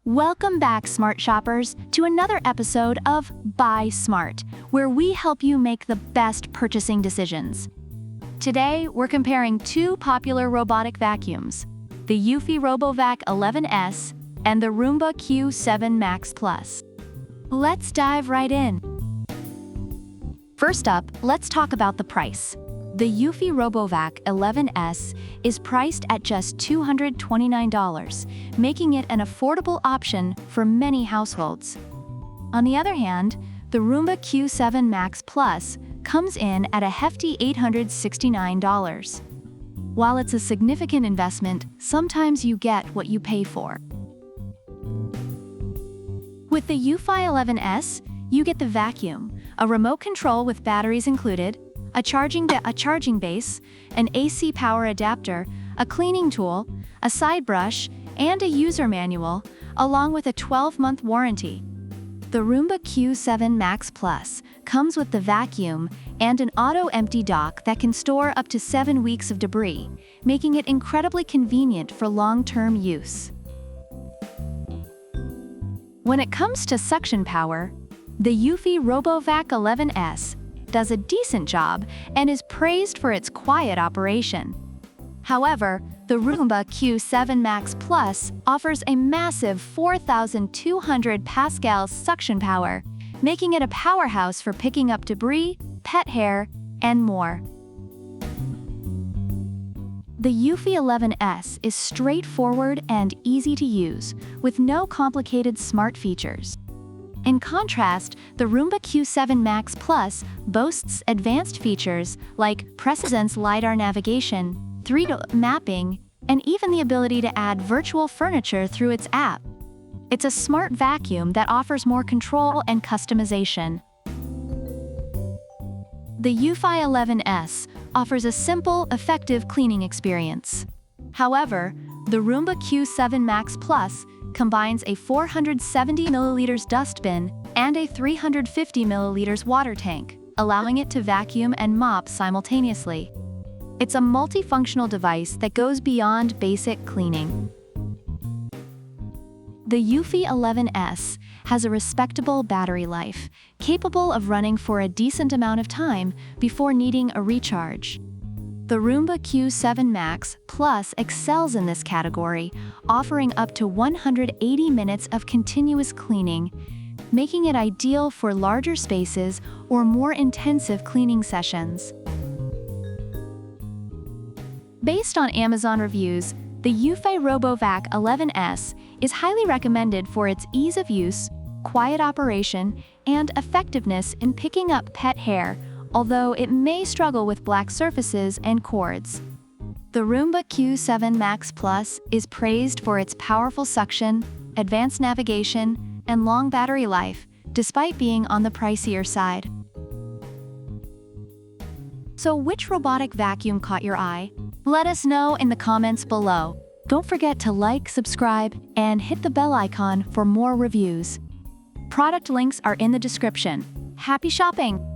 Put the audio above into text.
Welcome back, smart shoppers, to another episode of Buy Smart, where we help you make the best purchasing decisions. Today, we're comparing two popular robotic vacuums, the eufy RoboVac 11S and the Roomba Q7 Max Plus. Let's dive right in. First up, let's talk about the price. The eufy RoboVac 11S is priced at just $229, making it an affordable option for many households. On the other hand, the Roomba Q7 Max Plus comes in at a hefty $869. While it's a significant investment, sometimes you get what you pay for. With the eufy 11S, you get the vacuum, a remote control with batteries included, a charging base, an AC power adapter, a cleaning tool, a side brush, and a user manual, along with a 12-month warranty. The Roomba Q7 Max Plus comes with the vacuum and an auto-empty dock that can store up to 7 weeks of debris, making it incredibly convenient for long-term use. When it comes to suction power, the eufy RoboVac 11S does a decent job and is praised for its quiet operation. However, the Roomba Q7 Max Plus offers a massive 4,200 pascals suction power, making it a powerhouse for picking up debris, pet hair, and more. The eufy 11S is straightforward and easy to use, with no complicated smart features. In contrast, the Roomba Q7 Max Plus boasts advanced features like presence LiDAR navigation, 3D mapping, and even the ability to add virtual furniture through its app. It's a smart vacuum that offers more control and customization. The eufy 11S offers a simple, effective cleaning experience. However, the Roomba Q7 Max Plus combines a 470 milliliters dustbin and a 350 milliliters water tank, allowing it to vacuum and mop simultaneously. It's a multifunctional device that goes beyond basic cleaning. The eufy 11S has a respectable battery life, capable of running for a decent amount of time before needing a recharge. The Roomba Q7 Max Plus excels in this category, offering up to 180 minutes of continuous cleaning, making it ideal for larger spaces or more intensive cleaning sessions. Based on Amazon reviews, the eufy RoboVac 11S is highly recommended for its ease of use, quiet operation, and effectiveness in picking up pet hair, although it may struggle with black surfaces and cords. The Roomba Q7 Max Plus is praised for its powerful suction, advanced navigation, and long battery life, despite being on the pricier side. So which robotic vacuum caught your eye? Let us know in the comments below. Don't forget to like, subscribe, and hit the bell icon for more reviews. Product links are in the description. Happy shopping!